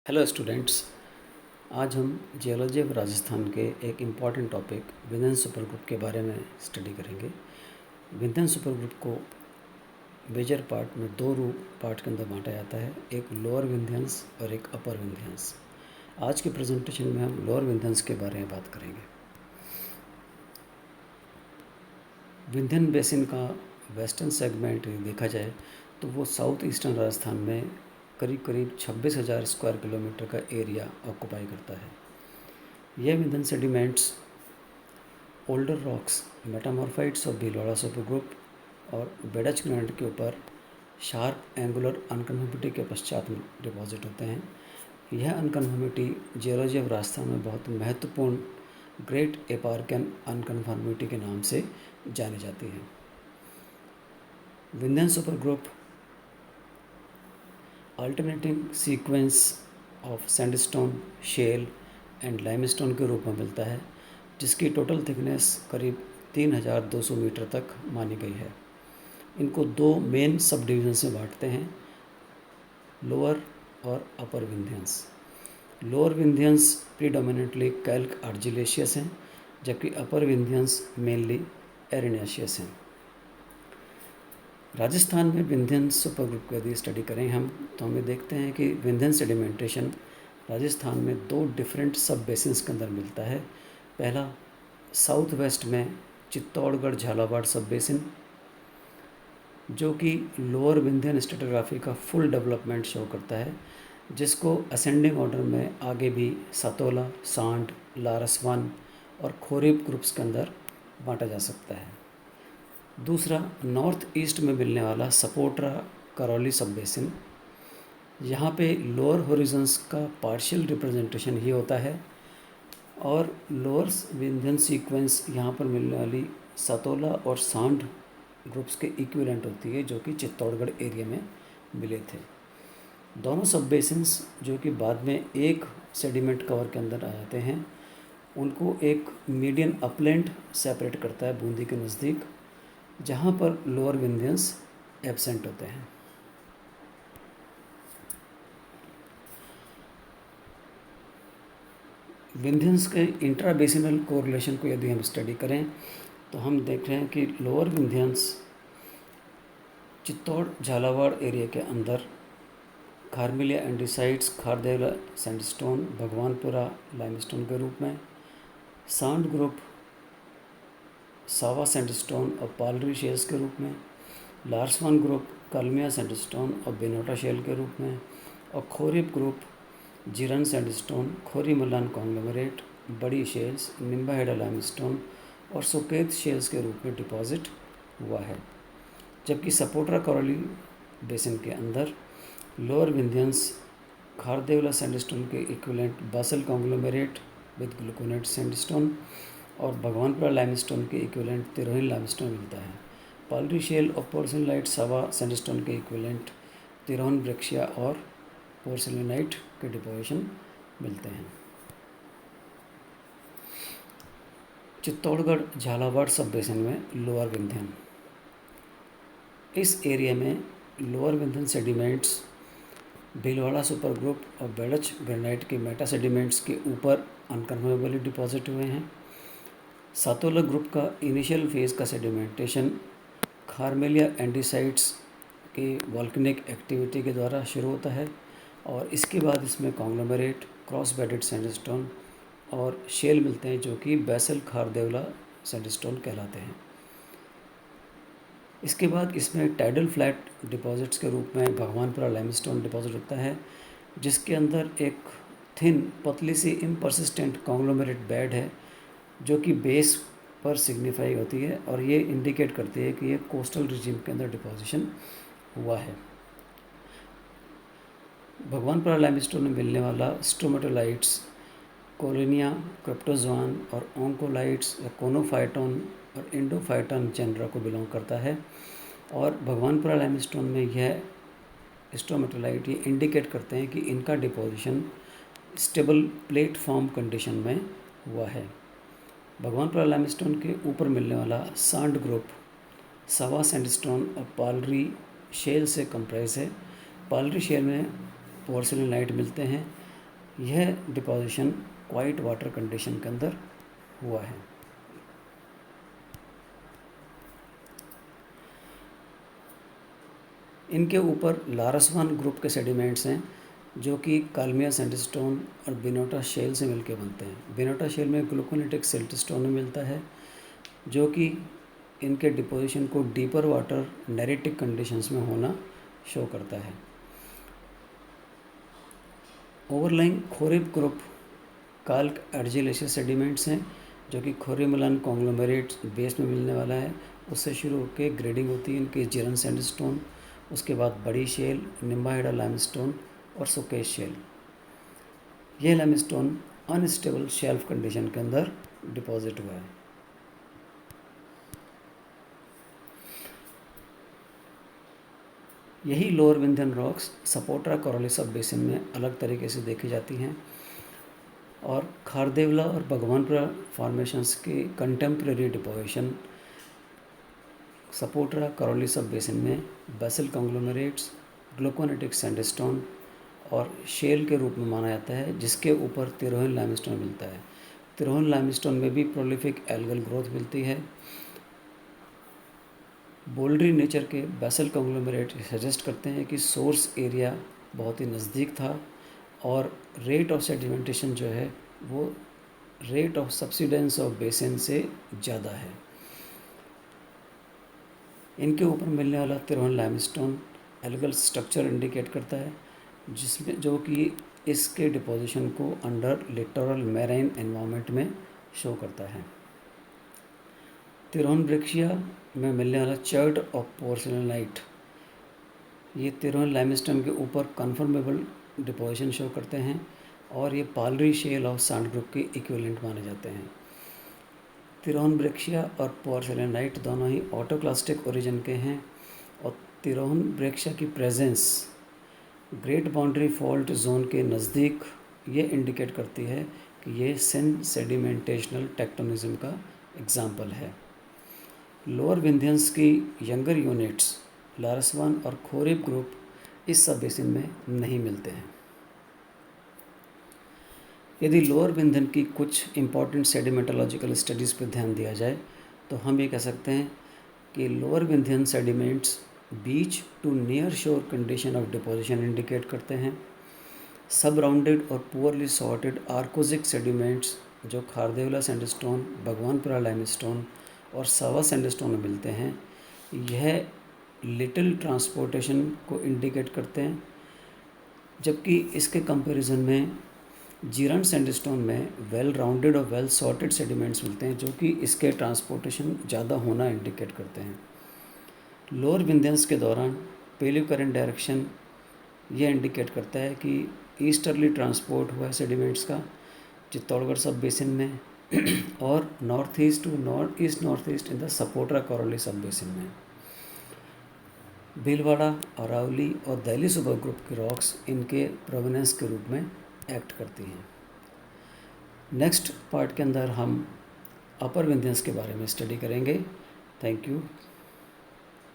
Hello students. आज हम geology of Rajasthan के एक important topic Vindhyan super group के बारे में स्टडी करेंगे। विंध्यन सुपर ग्रुप को मेजर पार्ट में दो पार्ट के अंदर बांटा जाता है, एक लोअर विंध्यंस और एक अपर विंध्यंस। आज के प्रेजेंटेशन में हम लोअर विंध्यंस के बारे में बात करेंगे। विंध्यन बेसिन का वेस्टर्न सेगमेंट देखा जाए तो वो साउथ ईस्टर्न राजस्थान में करीब 26,000 स्क्वायर किलोमीटर का एरिया ऑक्यूपाई करता है। यह Vindhyan sediments older rocks metamorphites of Bhilwara super group और बेडच ग्रेनाइट के ऊपर शार्प एंगुलर अनकन्फर्मिटी के पश्चात डिपॉजिट होते हैं। यह अनकन्फर्मिटी जियोलॉजी ऑफ राजस्थान में बहुत महत्वपूर्ण ग्रेट एपार्कन अनकन्फर्मिटी के नाम से जानी जाती है। Vindhyan super group alternating sequence of sandstone, shale and limestone के रूप में मिलता है, जिसकी टोटल थिकनेस करीब 3,200 मीटर तक मानी गई है। इनको दो मेन सब डिविजन्स में बांटते हैं, लोअर और अपर विंध्यंस। लोअर विंध्यंस प्रीडोमिनेंटली कैल्क आर्जिलेशियस हैं, जबकि अपर विंध्यंस मेनली एरेनियाशियस हैं। राजस्थान में विंध्यन सुपर ग्रुप की यदि स्टडी करें हम तो हमें देखते हैं कि विंध्यन सेडिमेंटेशन राजस्थान में दो डिफरेंट सब बेसिन्स के अंदर मिलता है। पहला साउथ वेस्ट में चित्तौड़गढ़ झालावाड़ सब बेसिन, जो कि लोअर विंध्यन स्ट्रेटाग्राफी का फुल डेवलपमेंट शो करता है, जिसको असेंडिंग ऑर्डर में आगे भी सतोला, सांड, लारसवान और खोरीब ग्रुप्स के अंदर बांटा जा सकता है। दूसरा नॉर्थ ईस्ट में मिलने वाला सपोट्रा करौली सब बेसिन, यहाँ पे लोअर होरिजन्स का पार्शियल रिप्रेजेंटेशन ही होता है और लोअर विंध्यन सीक्वेंस यहाँ पर मिलने वाली सतोला और सांड ग्रुप्स के इक्विवेलेंट होती है, जो कि चित्तौड़गढ़ एरिया में मिले थे। दोनों सब बेसिन्स जो कि बाद में एक सेडिमेंट कवर के अंदर आ जाते हैं, उनको एक मीडियन अपलैंड सेपरेट करता है बूंदी के नज़दीक, जहाँ पर लोअर विंध्यंस एब्सेंट होते हैं। विंध्यंस के इंट्राबेसिनल कोरिलेशन को यदि हम स्टडी करें तो हम देख रहे हैं कि लोअर विंध्यंस चित्तौड़ झालावाड़ एरिया के अंदर खारमिलिया एंडीसाइट्स, खारदेवला सैंडस्टोन, भगवानपुरा लाइमस्टोन के रूप में, सांड ग्रुप सावा सैंडस्टोन और पालरी शेल्स के रूप में, लारसवान ग्रुप कलमिया सैंडस्टोन और बेनोटा शेल के रूप में, और खोरीब ग्रुप जीरन सैंडस्टोन, खोरी मलान कॉन्ग्लोमरेट, बड़ी शेल्स, निम्बाहेडा लाइमस्टोन और सुकेत शेल्स के रूप में डिपॉजिट हुआ है। जबकि सपोट्रा करौली बेसिन के अंदर लोअर विंध्यंस खारदेवला सैंडस्टोन के equivalent basal conglomerate with gluconate sandstone और भगवानपुरा लाइमस्टोन के इक्विवेलेंट तिरोहिन लाइमस्टोन मिलता है। पालरी शेल और पोर्सिलिनाइट सावा सैंडस्टोन के इक्विवेलेंट तिरोहन ब्रेक्शिया और पोर्सिलिनाइट के डिपोजिशन मिलते हैं। चित्तौड़गढ़ झालावाड़ सब बेसिन में लोअर विंध्यन, इस एरिया में lower Vindhyan sediments Bhilwara super group और बेडच ग्रेनाइट के मेटा सेडिमेंट्स के ऊपर अनकन्फर्मेबली डिपॉजिट हुए हैं। सातोला ग्रुप का इनिशियल फेज़ का सेडिमेंटेशन खारमेलिया एंडीसाइट्स के वॉल्केनिक एक्टिविटी के द्वारा शुरू होता है और इसके बाद इसमें कॉन्ग्लोमरेट, क्रॉस बेडेड सैंडस्टोन और शेल मिलते हैं, जो कि बैसल खारदेवला सैंडस्टोन कहलाते हैं। इसके बाद इसमें टाइडल फ्लैट डिपॉजिट्स के रूप में भगवानपुरा लाइमस्टोन डिपॉजिट होता है, जिसके अंदर एक थिन पतली सी इम्पर्सिस्टेंट कॉन्ग्लोमरेट बेड है, जो कि बेस पर सिग्निफाई होती है और ये इंडिकेट करती है कि ये कोस्टल रिजिम के अंदर डिपोजिशन हुआ है। भगवानपुरा लाइमस्टोन में मिलने वाला स्ट्रोमेटोलाइट्स कोलिनिया, क्रिप्टोजोआन और ओंकोलाइट्स या कोनोफाइटोन और इंडोफाइटोन जेनरा को बिलोंग करता है और भगवानपुरा लाइमस्टोन में यह स्ट्रोमेटोलाइट ये इंडिकेट करते हैं कि इनका डिपोजिशन स्टेबल प्लेटफॉर्म कंडीशन में हुआ है। भगवानपुरा लाइमस्टोन के ऊपर मिलने वाला सांड ग्रुप सावा सैंडस्टोन और पालरी शेल से कंप्राइज है। पालरी शेल में पोर्सिलिनाइट मिलते हैं यह डिपोजिशन क्वाइट वाटर कंडीशन के अंदर हुआ है। इनके ऊपर लारसवान ग्रुप के सेडिमेंट्स हैं जो कि कालमिया सैंडस्टोन और बिनोटा शेल से मिलकर बनते हैं। बिनोटा शेल में ग्लूकोनेटिक सिल्टस्टोन मिलता है जो कि इनके डिपोजिशन को डीपर वाटर नेरेटिक कंडीशंस में होना शो करता है। ओवरलाइंग खोरिब ग्रुप काल्क अर्जिलेशियस सेडिमेंट्स हैं जो कि खोरिमलन कॉन्ग्लोमेरेट बेस में मिलने वाला है। उससे शुरू होकर ग्रेडिंग होती है इनकी जिरन सैंडस्टोन, उसके बाद बड़ी शेल, निम्बाहेडा लाइमस्टोन और सुकेश शेल। यह लाइमस्टोन अनस्टेबल शेल्फ कंडीशन के अंदर डिपॉजिट हुआ है। यही लोअर विंध्यन रॉक्स सपोट्रा कोराली सब बेसिन में अलग तरीके से देखी जाती हैं और खारदेवला और भगवानपुरा फॉर्मेशंस की कंटेम्प्रेरी डिपोजिशन सपोट्रा कोराली सब बेसिन में बेसल कॉन्ग्लोमेरेट्स, ग्लूकोनेटिक सैंडस्टोन और शेल के रूप में माना जाता है, जिसके ऊपर तिरोहिन लाइमस्टोन मिलता है। तिरोहिन लाइमस्टोन में भी प्रोलिफिक एल्गल ग्रोथ मिलती है। बोल्डरी नेचर के बेसल कॉन्ग्लोमेरेट सजेस्ट करते हैं कि सोर्स एरिया बहुत ही नज़दीक था और रेट ऑफ सेडिमेंटेशन जो है वो rate of subsidence of basin से ज़्यादा है। इनके ऊपर मिलने वाला तिरोहिन लाइमस्टोन एल्गल स्ट्रक्चर इंडिकेट करता है जिसमें जो कि इसके डिपोजिशन को अंडर लिटोरल मैराइन एनवायरनमेंट में शो करता है। तिरोहिन ब्रेक्शिया में मिलने वाला चर्ट ऑफ पोर्सिलेनाइट, ये तिरोहिन लाइमस्टोन के ऊपर कन्फर्मेबल डिपोजिशन शो करते हैं और ये Palri shell of sand group के इक्विवेलेंट माने जाते हैं। तिरोहिन ब्रेक्शिया और पोर्सिलेनाइट दोनों ही ऑटोक्लास्टिक ओरिजिन के हैं और तिरोहिन ब्रेक्शिया की presence great boundary fault zone के नज़दीक ये इंडिकेट करती है कि ये सिन सेडिमेंटेशनल टेक्टोनिज्म का एग्जाम्पल है। लोअर विंध्यंस की यंगर यूनिट्स लारसवान और खोरिब ग्रुप इस सब बेसिन में नहीं मिलते हैं। यदि लोअर विंध्यन की कुछ इम्पॉर्टेंट सेडिमेंटोलॉजिकल स्टडीज़ पर ध्यान दिया जाए तो हम ये कह सकते हैं कि lower Vindhyan sediments beach to near shore condition of deposition indicate करते हैं। सब राउंडेड और पुअरली सॉर्टेड आर्कोजिक सेडिमेंट्स जो खारदेवला सैंडस्टोन, भगवानपुरा लाइमस्टोन और सावा सैंडस्टोन में मिलते हैं, यह लिटिल ट्रांसपोर्टेशन को इंडिकेट करते हैं, जबकि इसके कंपैरिजन में जीरन सैंडस्टोन में वेल राउंडेड और वेल सॉर्टेड सेडिमेंट्स मिलते हैं जो कि इसके ट्रांसपोर्टेशन ज़्यादा होना इंडिकेट करते हैं। लोअर विंध्यंस के दौरान पेलियो करंट डायरेक्शन ये इंडिकेट करता है कि ईस्टर्ली ट्रांसपोर्ट हुआ है सेडिमेंट्स का चित्तौड़गढ़ सब बेसिन में और north east to north east in the सपोट्रा Korali सब बेसिन में। भीलवाड़ा, अरावली और दिल्ली सुपर ग्रुप के रॉक्स इनके प्रोवेनेंस के रूप में एक्ट करती हैं। नेक्स्ट पार्ट के अंदर हम अपर विंध्यंस के बारे में स्टडी करेंगे। Thank you.